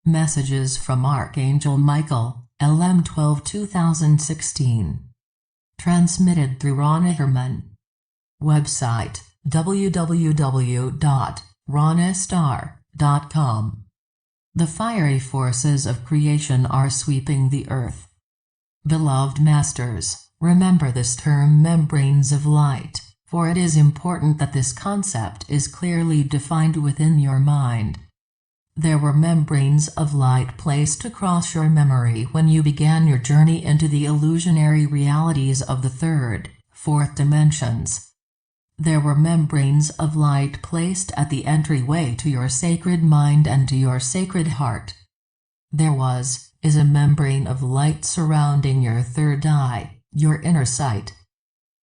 Messages from Archangel Michael, LM-12-2016. Transmitted through Ronna Herman. Website, www.ronnastar.com. The fiery forces of creation are sweeping the earth. Beloved Masters, remember this term membranes of light, for it is important that this concept is clearly defined within your mind. There were membranes of light placed across your memory when you began your journey into the illusionary realities of the third, fourth dimensions. There were membranes of light placed at the entryway to your sacred mind and to your sacred heart. There is a membrane of light surrounding your third eye, your inner sight.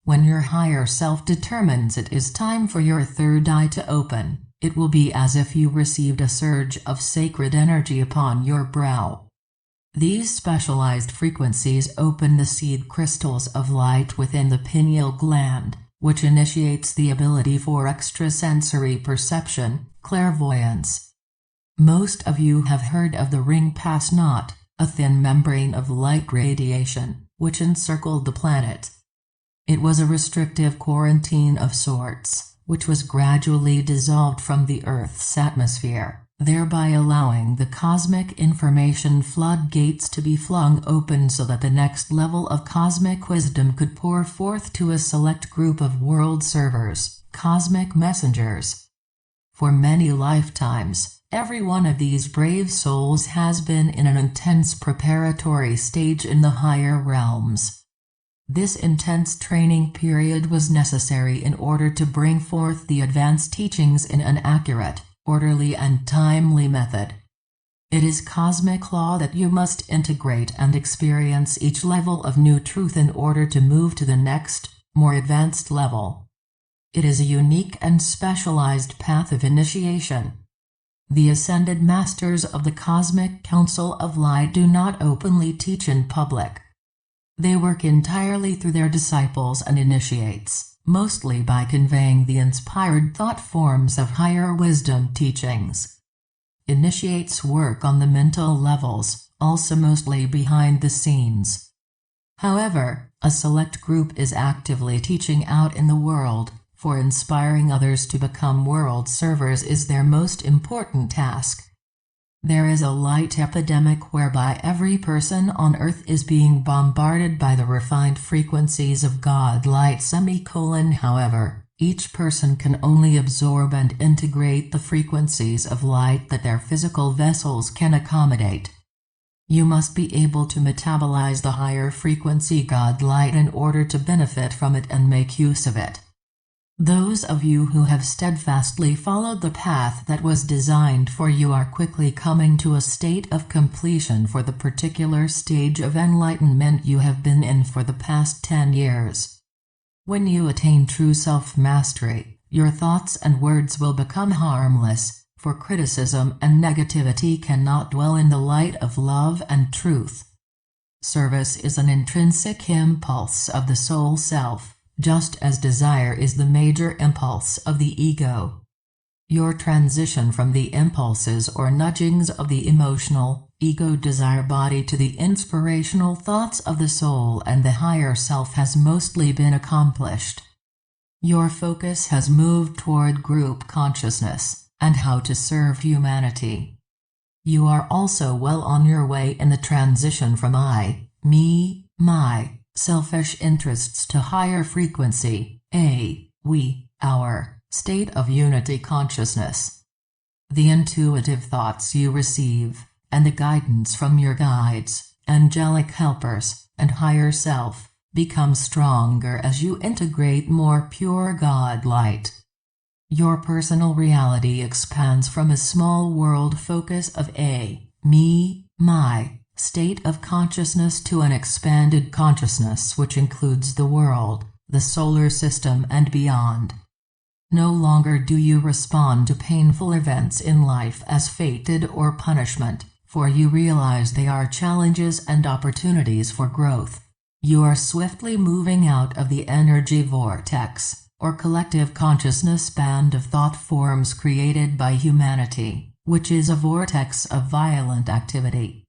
When your higher self determines it is time for your third eye to open, it will be as if you received a surge of sacred energy upon your brow. These specialized frequencies open the seed crystals of light within the pineal gland, which initiates the ability for extrasensory perception, clairvoyance. Most of you have heard of the ring pass knot, a thin membrane of light radiation, which encircled the planet. It was a restrictive quarantine of sorts, which was gradually dissolved from the Earth's atmosphere, thereby allowing the cosmic information floodgates to be flung open so that the next level of cosmic wisdom could pour forth to a select group of world servers, cosmic messengers. For many lifetimes, every one of these brave souls has been in an intense preparatory stage in the higher realms. This intense training period was necessary in order to bring forth the advanced teachings in an accurate, orderly and timely method. It is cosmic law that you must integrate and experience each level of new truth in order to move to the next, more advanced level. It is a unique and specialized path of initiation. The Ascended Masters of the Cosmic Council of Light do not openly teach in public. They work entirely through their disciples and initiates, mostly by conveying the inspired thought forms of higher wisdom teachings. Initiates work on the mental levels, also mostly behind the scenes. However, a select group is actively teaching out in the world, for inspiring others to become world servers is their most important task. There is a light epidemic whereby every person on earth is being bombarded by the refined frequencies of God light. However, each person can only absorb and integrate the frequencies of light that their physical vessels can accommodate. You must be able to metabolize the higher frequency God light in order to benefit from it and make use of it. Those of you who have steadfastly followed the path that was designed for you are quickly coming to a state of completion for the particular stage of enlightenment you have been in for the past 10 years. When you attain true self-mastery, your thoughts and words will become harmless, for criticism and negativity cannot dwell in the light of love and truth. Service is an intrinsic impulse of the soul self, just as desire is the major impulse of the ego. Your transition from the impulses or nudgings of the emotional, ego-desire body to the inspirational thoughts of the soul and the higher self has mostly been accomplished. Your focus has moved toward group consciousness, and how to serve humanity. You are also well on your way in the transition from I, me, my, selfish interests to higher frequency, we, our, state of unity consciousness. The intuitive thoughts you receive, and the guidance from your guides, angelic helpers, and higher self, become stronger as you integrate more pure God light. Your personal reality expands from a small world focus of me, my, state of consciousness to an expanded consciousness which includes the world, the solar system and beyond. No longer do you respond to painful events in life as fated or punishment, for you realize they are challenges and opportunities for growth. You are swiftly moving out of the energy vortex, or collective consciousness band of thought forms created by humanity. which is a vortex of violent activity.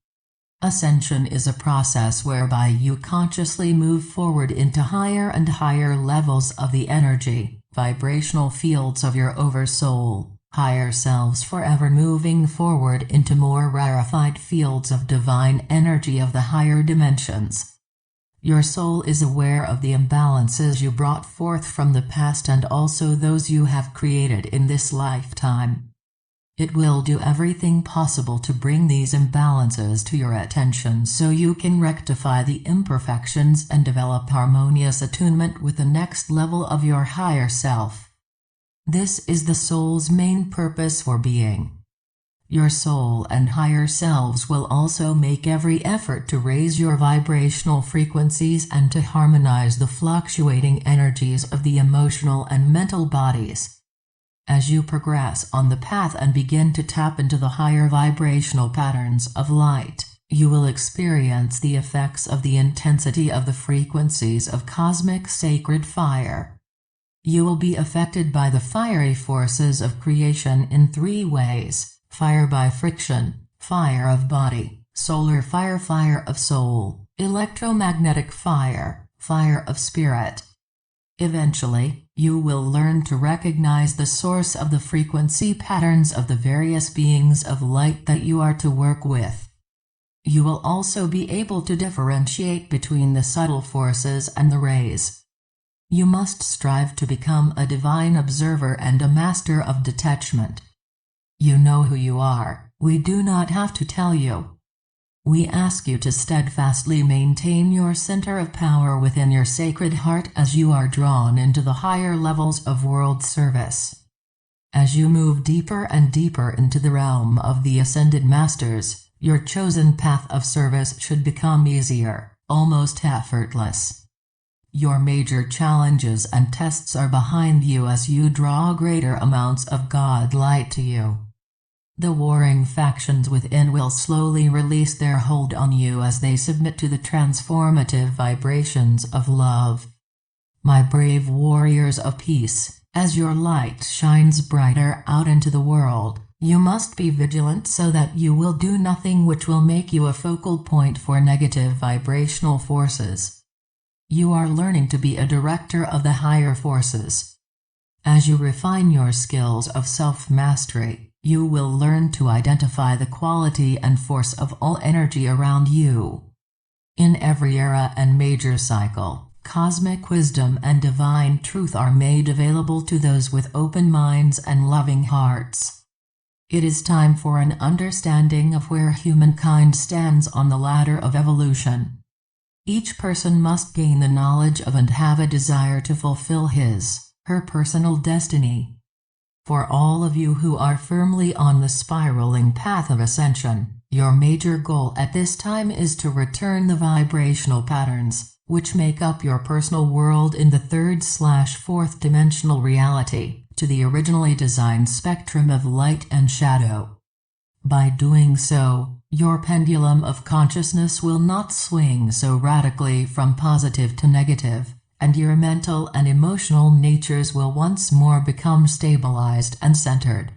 Ascension is a process whereby you consciously move forward into higher and higher levels of the energy, vibrational fields of your oversoul, higher selves, forever moving forward into more rarefied fields of divine energy of the higher dimensions. Your soul is aware of the imbalances you brought forth from the past and also those you have created in this lifetime. It will do everything possible to bring these imbalances to your attention so you can rectify the imperfections and develop harmonious attunement with the next level of your higher self. This is the soul's main purpose for being. Your soul and higher selves will also make every effort to raise your vibrational frequencies and to harmonize the fluctuating energies of the emotional and mental bodies. As you progress on the path and begin to tap into the higher vibrational patterns of light, you will experience the effects of the intensity of the frequencies of cosmic sacred fire. You will be affected by the fiery forces of creation in 3 ways: fire by friction, fire of body, solar fire, fire of soul, electromagnetic fire, fire of spirit. Eventually, you will learn to recognize the source of the frequency patterns of the various beings of light that you are to work with. You will also be able to differentiate between the subtle forces and the rays. You must strive to become a divine observer and a master of detachment. You know who you are, we do not have to tell you. We ask you to steadfastly maintain your center of power within your sacred heart as you are drawn into the higher levels of world service. As you move deeper and deeper into the realm of the Ascended Masters, your chosen path of service should become easier, almost effortless. Your major challenges and tests are behind you as you draw greater amounts of God light to you. The warring factions within will slowly release their hold on you as they submit to the transformative vibrations of love. My brave warriors of peace, as your light shines brighter out into the world, you must be vigilant so that you will do nothing which will make you a focal point for negative vibrational forces. You are learning to be a director of the higher forces. As you refine your skills of self-mastery, you will learn to identify the quality and force of all energy around you. In every era and major cycle, cosmic wisdom and divine truth are made available to those with open minds and loving hearts. It is time for an understanding of where humankind stands on the ladder of evolution. Each person must gain the knowledge of and have a desire to fulfill her personal destiny. For all of you who are firmly on the spiraling path of ascension, your major goal at this time is to return the vibrational patterns, which make up your personal world in the 3rd/4th dimensional reality, to the originally designed spectrum of light and shadow. By doing so, your pendulum of consciousness will not swing so radically from positive to negative, and your mental and emotional natures will once more become stabilized and centered.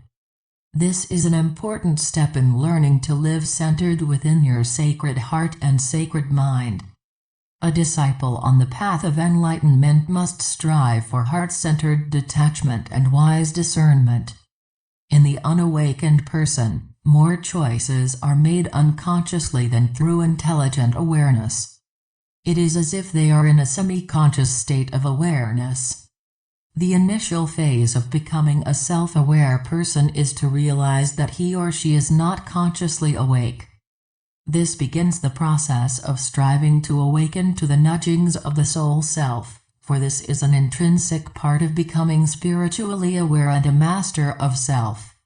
This is an important step in learning to live centered within your sacred heart and sacred mind. A disciple on the path of enlightenment must strive for heart-centered detachment and wise discernment. In the unawakened person, more choices are made unconsciously than through intelligent awareness. It is as if they are in a semi-conscious state of awareness. The initial phase of becoming a self-aware person is to realize that he or she is not consciously awake. This begins the process of striving to awaken to the nudgings of the soul self, for this is an intrinsic part of becoming spiritually aware and a master of self.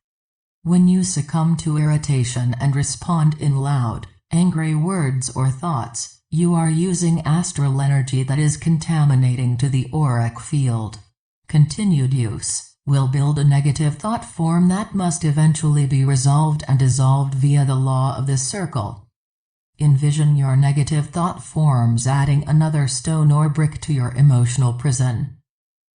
When you succumb to irritation and respond in loud, angry words or thoughts, you are using astral energy that is contaminating to the auric field. Continued use will build a negative thought form that must eventually be resolved and dissolved via the law of the circle. Envision your negative thought forms adding another stone or brick to your emotional prison.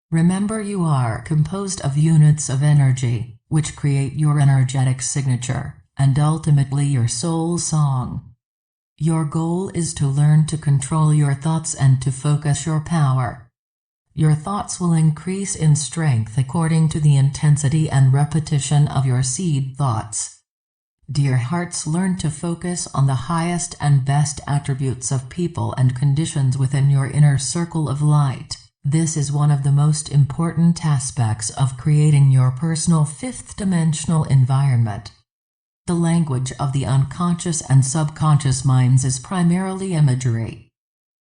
Remember, you are composed of units of energy, which create your energetic signature, and ultimately your soul song. Your goal is to learn to control your thoughts and to focus your power. Your thoughts will increase in strength according to the intensity and repetition of your seed thoughts. Dear hearts, learn to focus on the highest and best attributes of people and conditions within your inner circle of light. This is one of the most important aspects of creating your personal fifth-dimensional environment. The language of the unconscious and subconscious minds is primarily imagery.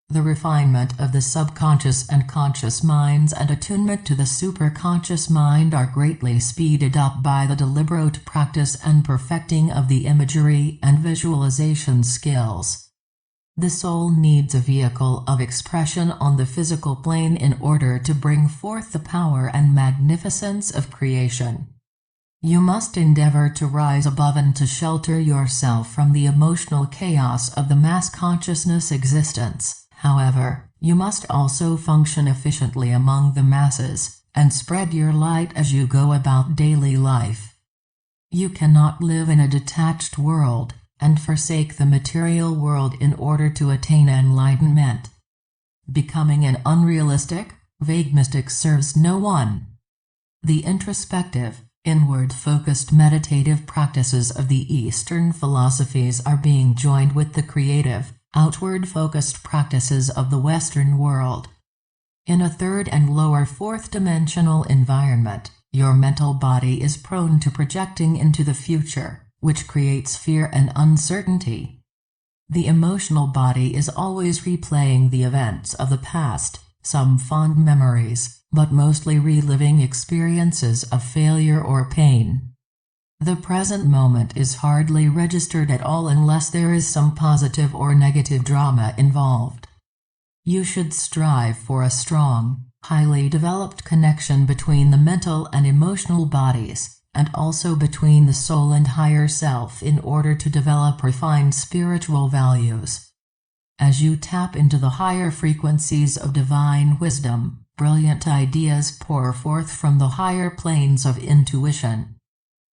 The refinement of the subconscious and conscious minds and attunement to the superconscious mind are greatly speeded up by the deliberate practice and perfecting of the imagery and visualization skills. The soul needs a vehicle of expression on the physical plane in order to bring forth the power and magnificence of creation. You must endeavor to rise above and to shelter yourself from the emotional chaos of the mass consciousness existence. However, you must also function efficiently among the masses, and spread your light as you go about daily life. You cannot live in a detached world, and forsake the material world in order to attain enlightenment. Becoming an unrealistic, vague mystic serves no one. The introspective, inward-focused meditative practices of the Eastern philosophies are being joined with the creative, outward-focused practices of the Western world. In a third and lower fourth-dimensional environment, your mental body is prone to projecting into the future, which creates fear and uncertainty. The emotional body is always replaying the events of the past, some fond memories, but mostly reliving experiences of failure or pain. The present moment is hardly registered at all unless there is some positive or negative drama involved. You should strive for a strong, highly developed connection between the mental and emotional bodies, and also between the soul and higher self in order to develop refined spiritual values. As you tap into the higher frequencies of divine wisdom, brilliant ideas pour forth from the higher planes of intuition.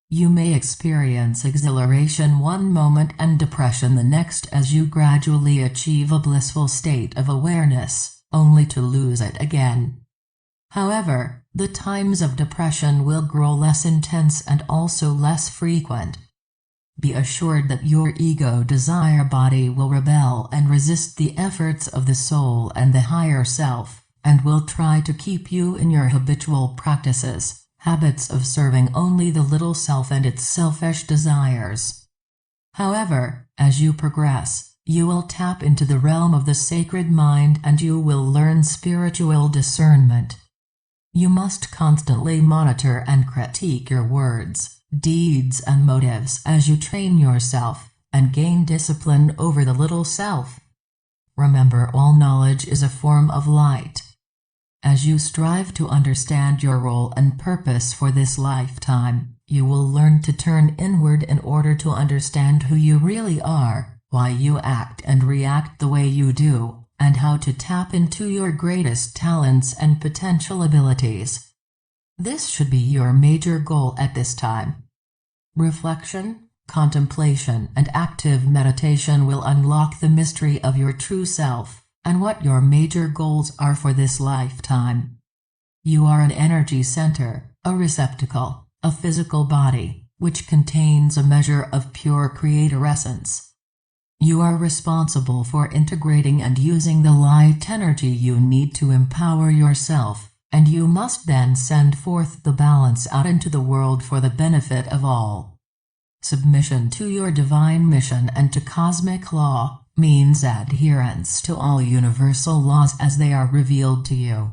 You may experience exhilaration one moment and depression the next as you gradually achieve a blissful state of awareness, only to lose it again. However, the times of depression will grow less intense and also less frequent. Be assured that your ego desire body will rebel and resist the efforts of the soul and the higher self, and will try to keep you in your habitual practices. Habits of serving only the little self and its selfish desires. However, as you progress, you will tap into the realm of the sacred mind and you will learn spiritual discernment. You must constantly monitor and critique your words, deeds and motives as you train yourself and gain discipline over the little self. Remember, all knowledge is a form of light. As you strive to understand your role and purpose for this lifetime, you will learn to turn inward in order to understand who you really are, why you act and react the way you do, and how to tap into your greatest talents and potential abilities. This should be your major goal at this time. Reflection, contemplation, and active meditation will unlock the mystery of your true self and what your major goals are for this lifetime. You are an energy center, a receptacle, a physical body, which contains a measure of pure creator essence. You are responsible for integrating and using the light energy you need to empower yourself, and you must then send forth the balance out into the world for the benefit of all. Submission to your divine mission and to cosmic law means adherence to all universal laws as they are revealed to you.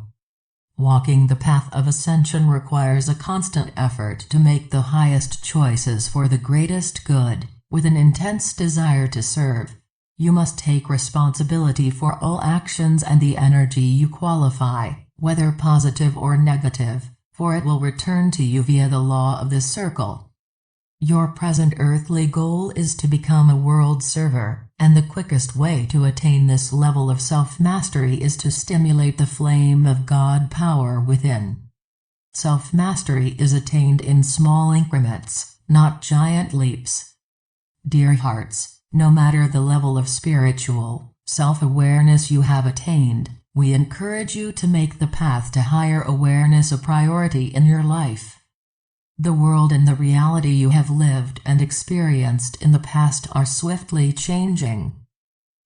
Walking the path of ascension requires a constant effort to make the highest choices for the greatest good, with an intense desire to serve. You must take responsibility for all actions and the energy you qualify, whether positive or negative, for it will return to you via the law of the circle. Your present earthly goal is to become a world server, and the quickest way to attain this level of self-mastery is to stimulate the flame of God power within. Self-mastery is attained in small increments, not giant leaps. Dear hearts, no matter the level of spiritual self-awareness you have attained, we encourage you to make the path to higher awareness a priority in your life. The world and the reality you have lived and experienced in the past are swiftly changing.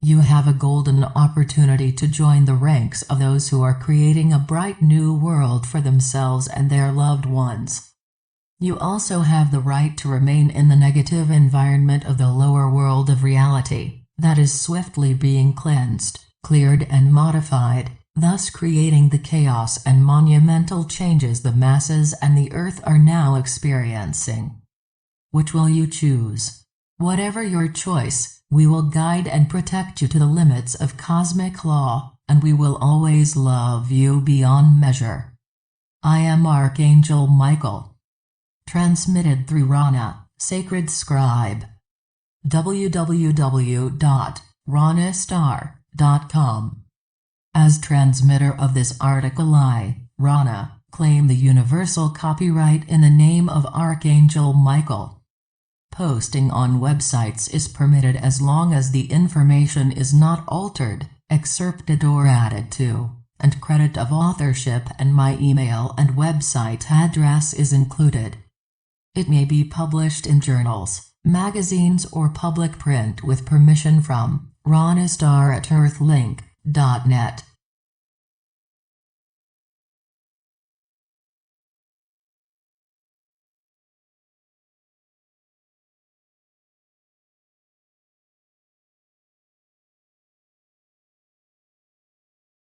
You have a golden opportunity to join the ranks of those who are creating a bright new world for themselves and their loved ones. You also have the right to remain in the negative environment of the lower world of reality that is swiftly being cleansed, cleared and modified, thus creating the chaos and monumental changes the masses and the earth are now experiencing. Which will you choose? Whatever your choice, we will guide and protect you to the limits of cosmic law, and we will always love you beyond measure. I am Archangel Michael. Transmitted through Ronna, Sacred Scribe. www.ronnastar.com. As transmitter of this article I, Ronna, claim the universal copyright in the name of Archangel Michael. Posting on websites is permitted as long as the information is not altered, excerpted or added to, and credit of authorship and my email and website address is included. It may be published in journals, magazines or public print with permission from ronnastar@earthlink.net.